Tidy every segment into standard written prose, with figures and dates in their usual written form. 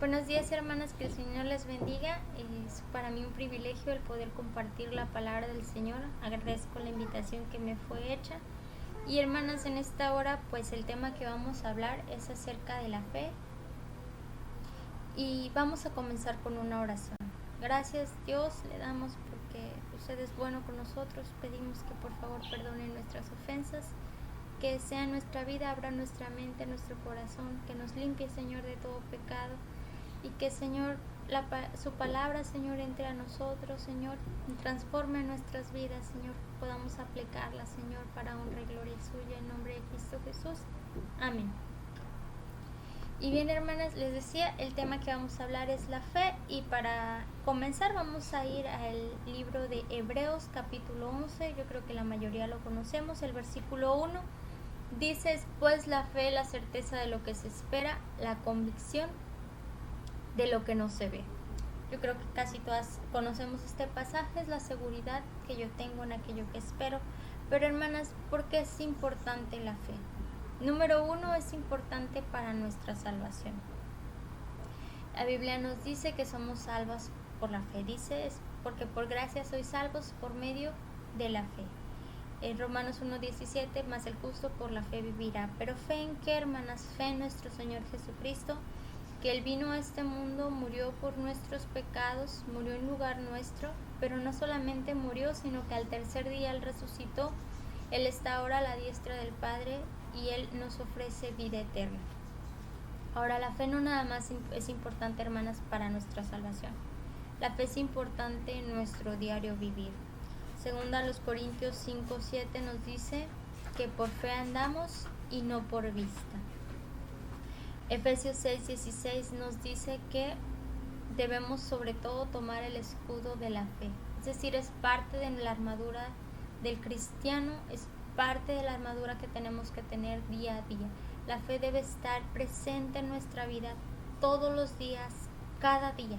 Buenos días, hermanas, que el Señor les bendiga. Es para mí un privilegio el poder compartir la palabra del Señor. Agradezco la invitación que me fue hecha. Y hermanas, en esta hora pues el tema que vamos a hablar es acerca de la fe. Y vamos a comenzar con una oración. Gracias Dios le damos porque usted es bueno con nosotros. Pedimos que por favor perdone nuestras ofensas, que sea en nuestra vida, abra nuestra mente, nuestro corazón, que nos limpie, Señor, de todo pecado, y que, Señor, su palabra, Señor, entre a nosotros, Señor, y transforme nuestras vidas, Señor, podamos aplicarla, Señor, para honra y gloria suya, en nombre de Cristo Jesús. Amén. Y bien, hermanas, les decía, el tema que vamos a hablar es la fe, y para comenzar vamos a ir al libro de Hebreos capítulo 11, yo creo que la mayoría lo conocemos, el versículo 1, dice: pues la fe, la certeza de lo que se espera, la convicción de lo que no se ve. Yo creo que casi todas conocemos este pasaje, es la seguridad que yo tengo en aquello que espero. Pero hermanas, ¿por qué es importante la fe? Número 1, es importante para nuestra salvación. La Biblia nos dice que somos salvas por la fe. Dice, es porque por gracia sois salvos por medio de la fe. En Romanos 1:17, más el justo por la fe vivirá. Pero ¿fe en qué, hermanas? Fe en nuestro Señor Jesucristo, que Él vino a este mundo, murió por nuestros pecados, murió en lugar nuestro, pero no solamente murió, sino que al tercer día Él resucitó. Él está ahora a la diestra del Padre y Él nos ofrece vida eterna. Ahora, la fe no nada más es importante, hermanas, para nuestra salvación. La fe es importante en nuestro diario vivir. Segunda a los Corintios 5:7 nos dice que por fe andamos y no por vista. Efesios 6:16 nos dice que debemos sobre todo tomar el escudo de la fe. Es decir, es parte de la armadura del cristiano, es parte de la armadura que tenemos que tener día a día. La fe debe estar presente en nuestra vida todos los días, cada día.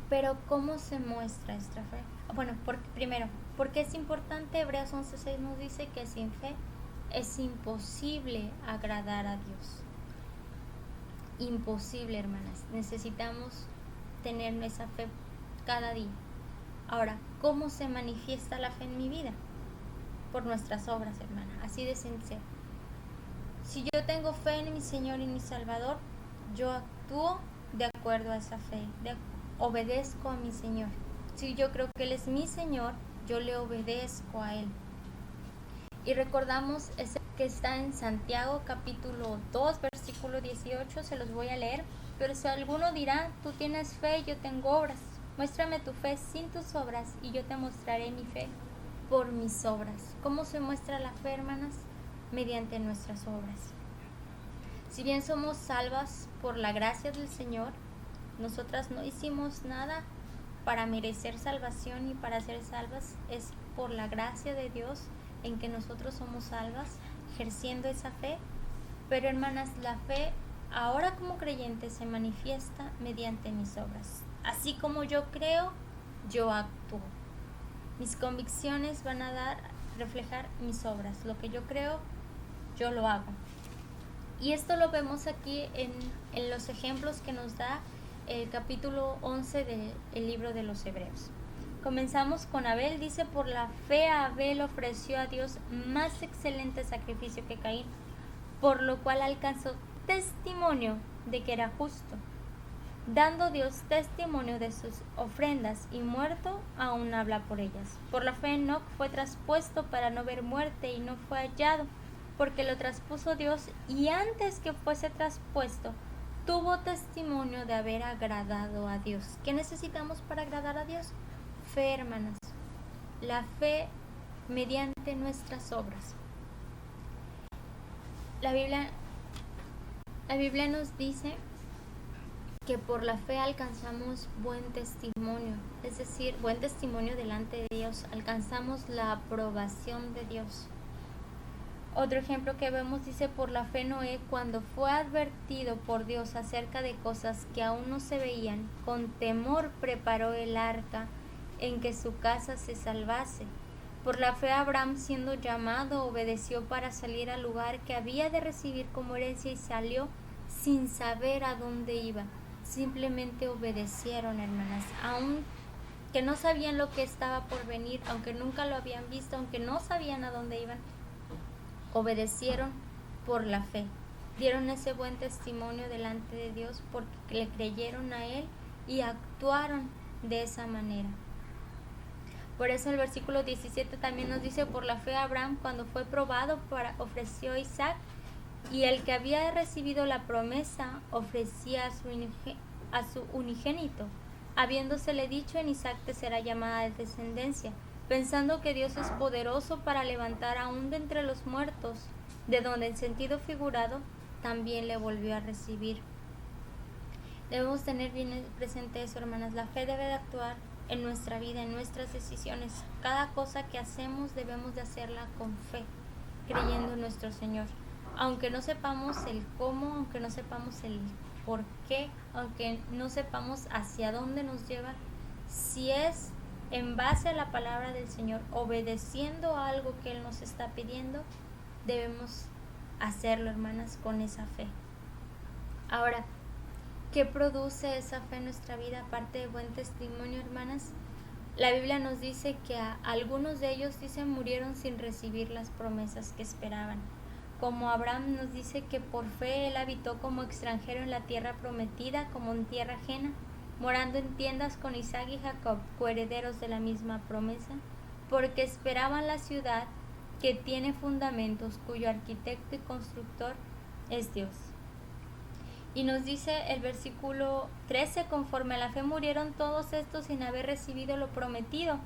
Pero ¿cómo se muestra esta fe? Bueno, primero, ¿por qué es importante? Hebreos 11:6 nos dice que sin fe es imposible agradar a Dios. Imposible, hermanas. Necesitamos tener esa fe cada día. Ahora, ¿cómo se manifiesta la fe en mi vida? Por nuestras obras, hermana. Así de sincero. Si yo tengo fe en mi Señor y mi Salvador, yo actúo de acuerdo a esa fe. Obedezco a mi Señor. Si yo creo que Él es mi Señor, yo le obedezco a Él. Y recordamos ese que está en Santiago capítulo 2, versículo 18, se los voy a leer. Pero si alguno dirá, tú tienes fe, yo tengo obras. Muéstrame tu fe sin tus obras y yo te mostraré mi fe por mis obras. ¿Cómo se muestra la fe, hermanas? Mediante nuestras obras. Si bien somos salvas por la gracia del Señor, nosotras no hicimos nada para merecer salvación y para ser salvas. Es por la gracia de Dios en que nosotros somos salvas, ejerciendo esa fe. Pero hermanas, la fe ahora como creyente se manifiesta mediante mis obras. Así como yo creo, yo actúo. Mis convicciones van a reflejar mis obras. Lo que yo creo, yo lo hago. Y esto lo vemos aquí en los ejemplos que nos da el capítulo 11 del libro de los Hebreos. Comenzamos con Abel. Dice: por la fe Abel ofreció a Dios más excelente sacrificio que Caín, por lo cual alcanzó testimonio de que era justo, dando Dios testimonio de sus ofrendas, y muerto aún habla por ellas. Por la fe Enoc fue traspuesto para no ver muerte y no fue hallado, porque lo traspuso Dios, y antes que fuese traspuesto tuvo testimonio de haber agradado a Dios. ¿Qué necesitamos para agradar a Dios? Fe, hermanas. La fe mediante nuestras obras. La Biblia nos dice que por la fe alcanzamos buen testimonio, es decir, buen testimonio delante de Dios, alcanzamos la aprobación de Dios. Otro ejemplo que vemos dice: por la fe Noé, cuando fue advertido por Dios acerca de cosas que aún no se veían, con temor preparó el arca en que su casa se salvase. Por la fe Abraham, siendo llamado, obedeció para salir al lugar que había de recibir como herencia y salió sin saber a dónde iban. Simplemente obedecieron, hermanas, aun que no sabían lo que estaba por venir, aunque nunca lo habían visto, aunque no sabían a dónde iban, obedecieron por la fe. Dieron ese buen testimonio delante de Dios porque le creyeron a Él y actuaron de esa manera. Por eso el versículo 17 también nos dice: por la fe Abraham, cuando fue probado, ofreció a Isaac, y el que había recibido la promesa ofrecía a su unigénito, habiéndosele dicho: en Isaac te será llamada de descendencia, pensando que Dios es poderoso para levantar aún de entre los muertos, de donde en sentido figurado también le volvió a recibir. Debemos tener bien presente eso, hermanas. La fe debe de actuar en nuestra vida, en nuestras decisiones. Cada cosa que hacemos debemos de hacerla con fe, creyendo en nuestro Señor. Aunque no sepamos el cómo, aunque no sepamos el por qué, aunque no sepamos hacia dónde nos lleva, si es en base a la palabra del Señor, obedeciendo a algo que Él nos está pidiendo, debemos hacerlo, hermanas, con esa fe. Ahora, ¿qué produce esa fe en nuestra vida aparte de buen testimonio, hermanas? La Biblia nos dice que algunos de ellos, murieron sin recibir las promesas que esperaban. Como Abraham nos dice que por fe él habitó como extranjero en la tierra prometida, como en tierra ajena, morando en tiendas con Isaac y Jacob, coherederos de la misma promesa, porque esperaban la ciudad que tiene fundamentos, cuyo arquitecto y constructor es Dios. Y nos dice el versículo 13: conforme a la fe murieron todos estos sin haber recibido lo prometido,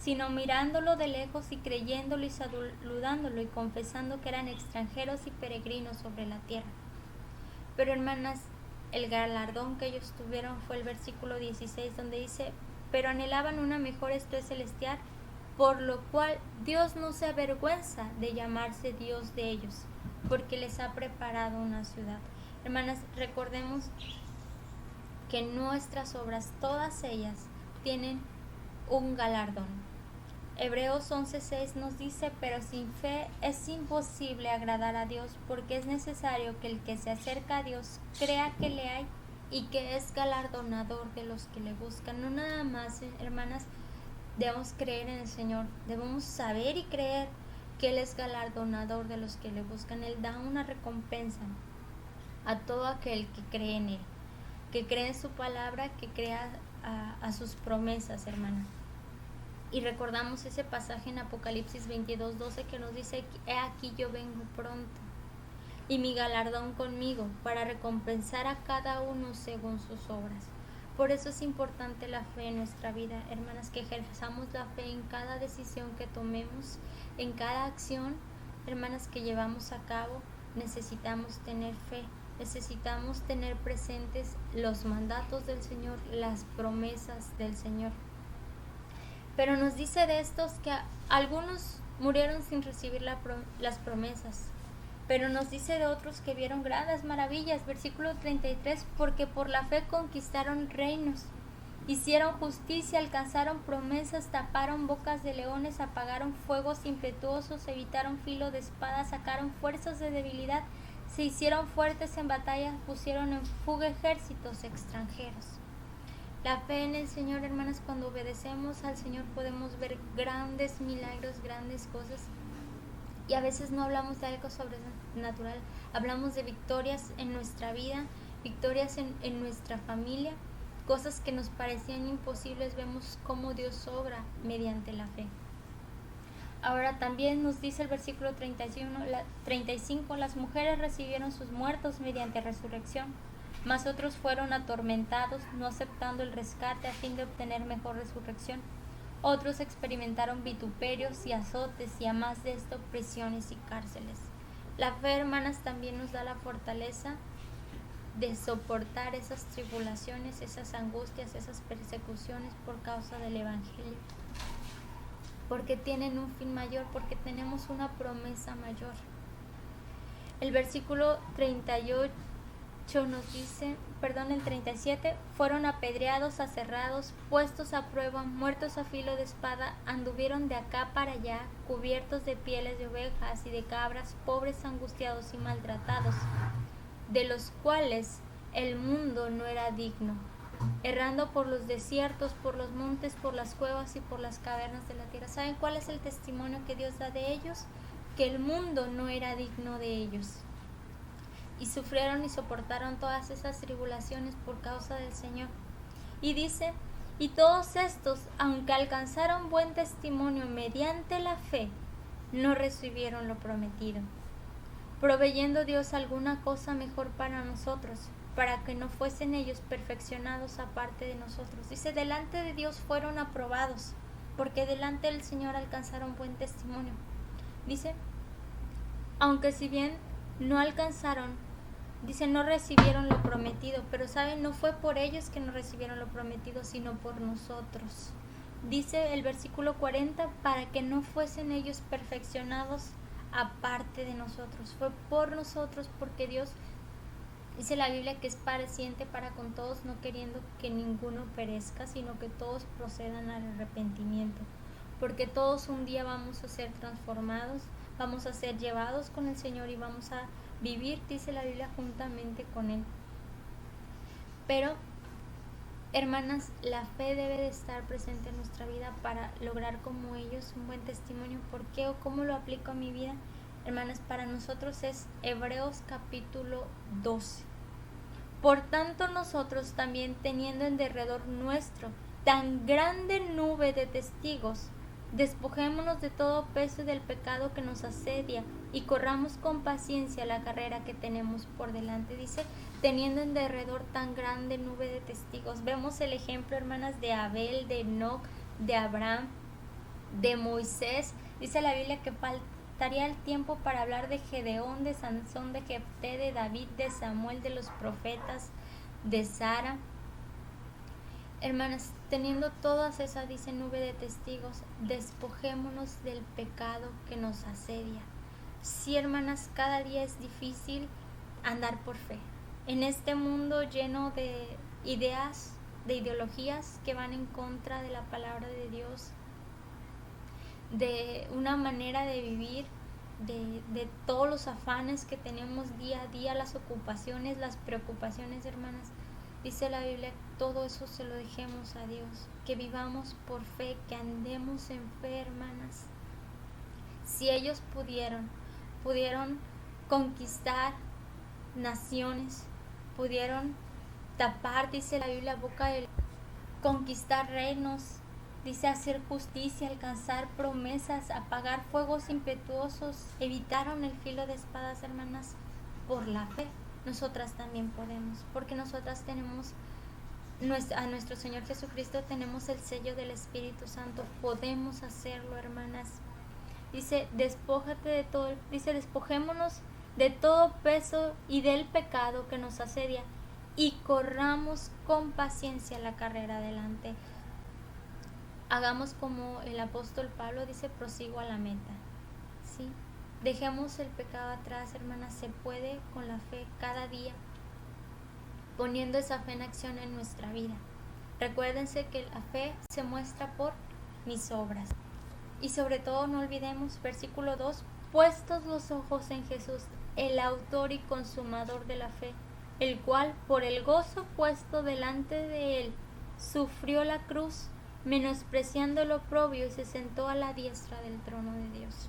sino mirándolo de lejos y creyéndolo y saludándolo y confesando que eran extranjeros y peregrinos sobre la tierra. Pero, hermanas, el galardón que ellos tuvieron fue el versículo 16, donde dice: pero anhelaban una mejor, esto es celestial, por lo cual Dios no se avergüenza de llamarse Dios de ellos, porque les ha preparado una ciudad. Hermanas, recordemos que nuestras obras, todas ellas, tienen un galardón. Hebreos 11:6 nos dice: pero sin fe es imposible agradar a Dios, porque es necesario que el que se acerca a Dios crea que le hay y que es galardonador de los que le buscan. No nada más, hermanas, debemos creer en el Señor, debemos saber y creer que Él es galardonador de los que le buscan. Él da una recompensa a todo aquel que cree en Él, que cree en su palabra, que crea a sus promesas, hermana. Y recordamos ese pasaje en Apocalipsis 22:12 que nos dice: he aquí yo vengo pronto, y mi galardón conmigo, para recompensar a cada uno según sus obras. Por eso es importante la fe en nuestra vida, hermanas, que ejerzamos la fe en cada decisión que tomemos, en cada acción, hermanas, que llevamos a cabo. Necesitamos tener fe, necesitamos tener presentes los mandatos del Señor, las promesas del Señor. Pero nos dice de estos que algunos murieron sin recibir las promesas. Pero nos dice de otros que vieron grandes maravillas. Versículo 33: porque por la fe conquistaron reinos, hicieron justicia, alcanzaron promesas, taparon bocas de leones, apagaron fuegos impetuosos, evitaron filo de espada, sacaron fuerzas de debilidad, se hicieron fuertes en batalla, pusieron en fuga ejércitos extranjeros. La fe en el Señor, hermanas, cuando obedecemos al Señor podemos ver grandes milagros, grandes cosas. Y a veces no hablamos de algo sobrenatural, hablamos de victorias en nuestra vida, victorias en nuestra familia, cosas que nos parecían imposibles. Vemos cómo Dios obra mediante la fe. Ahora también nos dice el versículo 35: las mujeres recibieron sus muertos mediante resurrección, mas otros fueron atormentados, no aceptando el rescate a fin de obtener mejor resurrección. Otros experimentaron vituperios y azotes, y a más de esto, prisiones y cárceles. La fe, hermanas, también nos da la fortaleza de soportar esas tribulaciones, esas angustias, esas persecuciones por causa del Evangelio, porque tienen un fin mayor, porque tenemos una promesa mayor. El versículo 38 nos dice, el 37: fueron apedreados, aserrados, puestos a prueba, muertos a filo de espada, anduvieron de acá para allá, cubiertos de pieles de ovejas y de cabras, pobres, angustiados y maltratados, de los cuales el mundo no era digno, errando por los desiertos, por los montes, por las cuevas y por las cavernas de la tierra. ¿Saben cuál es el testimonio que Dios da de ellos? Que el mundo no era digno de ellos. Y sufrieron y soportaron todas esas tribulaciones por causa del Señor. Y dice, y todos estos, aunque alcanzaron buen testimonio mediante la fe, no recibieron lo prometido, proveyendo Dios alguna cosa mejor para nosotros, para que no fuesen ellos perfeccionados aparte de nosotros. Dice, delante de Dios fueron aprobados, porque delante del Señor alcanzaron buen testimonio. Dice, aunque si bien no alcanzaron, dice, no recibieron lo prometido, pero saben, no fue por ellos que no recibieron lo prometido, sino por nosotros. Dice el versículo 40, para que no fuesen ellos perfeccionados aparte de nosotros. Fue por nosotros, porque Dios, dice la Biblia, que es paciente para con todos, no queriendo que ninguno perezca, sino que todos procedan al arrepentimiento. Porque todos un día vamos a ser transformados, vamos a ser llevados con el Señor y vamos a vivir, dice la Biblia, juntamente con Él. Pero, hermanas, la fe debe de estar presente en nuestra vida para lograr como ellos un buen testimonio. ¿Por qué o cómo lo aplico a mi vida? Hermanas, para nosotros es Hebreos capítulo 12. Por tanto, nosotros también, teniendo en derredor nuestro tan grande nube de testigos, despojémonos de todo peso y del pecado que nos asedia y corramos con paciencia la carrera que tenemos por delante. Dice, teniendo en derredor tan grande nube de testigos. Vemos el ejemplo, hermanas, de Abel, de Enoc, de Abraham, de Moisés. Dice la Biblia que faltaría el tiempo para hablar de Gedeón, de Sansón, de Jefté, de David, de Samuel, de los profetas, de Sara. Hermanas, teniendo todas esas, dice, nube de testigos, despojémonos del pecado que nos asedia. Sí, hermanas, cada día es difícil andar por fe. En este mundo lleno de ideas, de ideologías que van en contra de la palabra de Dios, de una manera de vivir, de todos los afanes que tenemos día a día, las ocupaciones, las preocupaciones, hermanas. Dice la Biblia, todo eso se lo dejemos a Dios, que vivamos por fe, que andemos en fe, hermanas. Si ellos pudieron conquistar naciones, pudieron tapar, dice la Biblia, boca del conquistar reinos, dice hacer justicia, alcanzar promesas, apagar fuegos impetuosos, evitaron el filo de espadas, hermanas, por la fe. Nosotras también podemos, porque nosotras tenemos a nuestro Señor Jesucristo, tenemos el sello del Espíritu Santo, podemos hacerlo, hermanas. Dice, despójate de todo, dice, despojémonos de todo peso y del pecado que nos asedia y corramos con paciencia la carrera adelante. Hagamos como el apóstol Pablo dice, prosigo a la meta, ¿sí? Dejemos el pecado atrás, hermanas. Se puede con la fe cada día, poniendo esa fe en acción en nuestra vida. Recuérdense que la fe se muestra por mis obras. Y sobre todo no olvidemos, versículo 2, puestos los ojos en Jesús, el autor y consumador de la fe, el cual por el gozo puesto delante de él sufrió la cruz, menospreciando el oprobio, y se sentó a la diestra del trono de Dios.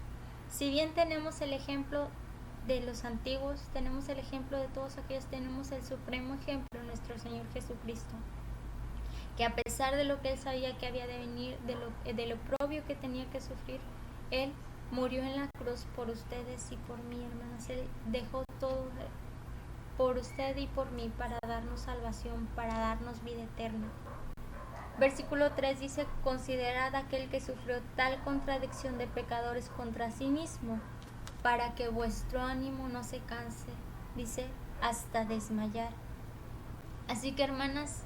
Si bien tenemos el ejemplo de los antiguos, tenemos el ejemplo de todos aquellos, tenemos el supremo ejemplo, nuestro Señor Jesucristo, que a pesar de lo que él sabía que había de venir, del oprobio que tenía que sufrir, él murió en la cruz por ustedes y por mí, hermanas. Él dejó todo por usted y por mí para darnos salvación, para darnos vida eterna. Versículo 3 dice, considerad aquel que sufrió tal contradicción de pecadores contra sí mismo, para que vuestro ánimo no se canse, dice, hasta desmayar. Así que, hermanas,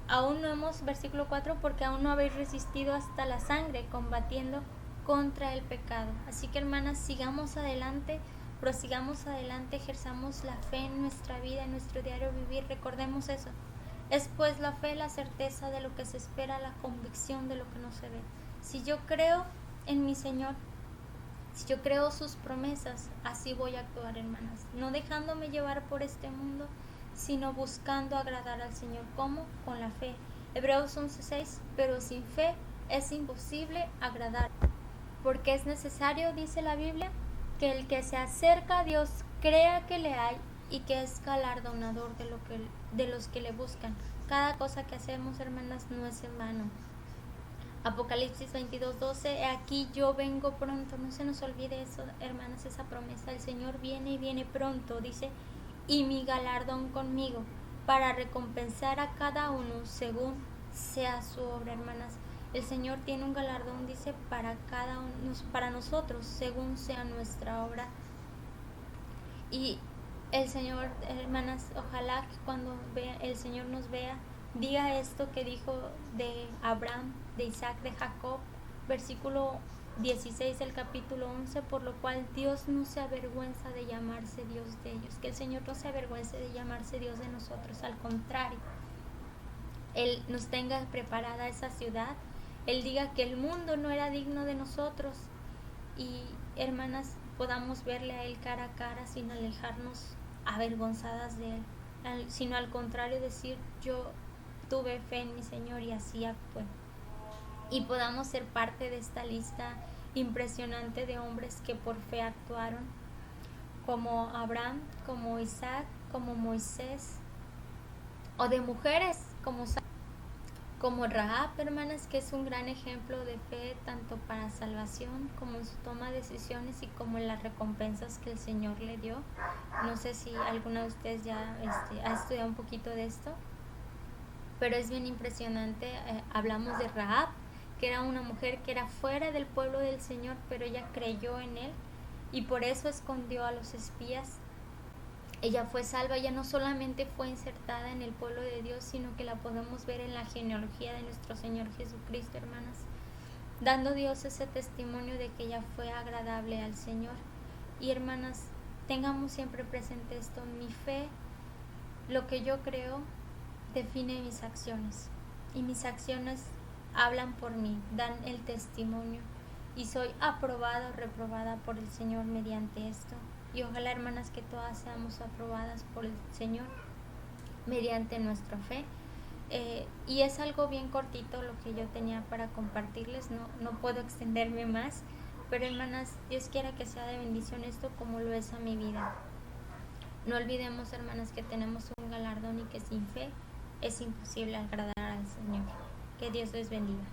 aún no hemos, versículo 4, porque aún no habéis resistido hasta la sangre, combatiendo contra el pecado. Así que, hermanas, sigamos adelante, prosigamos adelante, ejerzamos la fe en nuestra vida, en nuestro diario vivir, recordemos eso. Es pues la fe, la certeza de lo que se espera, la convicción de lo que no se ve. Si yo creo en mi Señor, Si yo creo sus promesas, así voy a actuar, hermanas. No dejándome llevar por este mundo, sino buscando agradar al Señor. ¿Cómo? Con la fe. Hebreos 11:6, pero sin fe es imposible agradar. Porque es necesario, dice la Biblia, que el que se acerca a Dios crea que le hay y que es galardonador de los que le buscan. Cada cosa que hacemos, hermanas, no es en vano. Apocalipsis 22:12, aquí yo vengo pronto. No se nos olvide eso, hermanas, esa promesa. El Señor viene y viene pronto, dice, y mi galardón conmigo, para recompensar a cada uno según sea su obra, hermanas. El Señor tiene un galardón, dice, para cada uno, para nosotros, según sea nuestra obra. Y el Señor, hermanas, ojalá que cuando el Señor nos vea, diga esto que dijo de Abraham, de Isaac, de Jacob, versículo 16 del capítulo 11, por lo cual Dios no se avergüenza de llamarse Dios de ellos. Que el Señor no se avergüence de llamarse Dios de nosotros, al contrario, Él nos tenga preparada esa ciudad, Él diga que el mundo no era digno de nosotros y, hermanas, podamos verle a Él cara a cara sin alejarnos avergonzadas de Él, sino al contrario decir, yo tuve fe en mi Señor y así actué. Y podamos ser parte de esta lista impresionante de hombres que por fe actuaron, como Abraham, como Isaac, como Moisés, o de mujeres como Rahab, hermanas, que es un gran ejemplo de fe tanto para salvación como en su toma de decisiones y como en las recompensas que el Señor le dio. No sé si alguna de ustedes ya ha estudiado un poquito de esto, pero es bien impresionante. Hablamos de Rahab, que era una mujer que era fuera del pueblo del Señor, pero ella creyó en Él y por eso escondió a los espías. Ella fue salva, ella no solamente fue insertada en el pueblo de Dios, sino que la podemos ver en la genealogía de nuestro Señor Jesucristo, hermanas, dando Dios ese testimonio de que ella fue agradable al Señor. Y, hermanas, tengamos siempre presente esto, mi fe, lo que yo creo, define mis acciones, y mis acciones hablan por mí, dan el testimonio, y soy aprobada o reprobada por el Señor mediante esto. Y ojalá, hermanas, que todas seamos aprobadas por el Señor mediante nuestra fe. Y es algo bien cortito lo que yo tenía para compartirles, no puedo extenderme más, pero, hermanas, Dios quiera que sea de bendición esto como lo es a mi vida. No olvidemos, hermanas, que tenemos un galardón y que sin fe es imposible agradar al Señor. Que Dios les bendiga.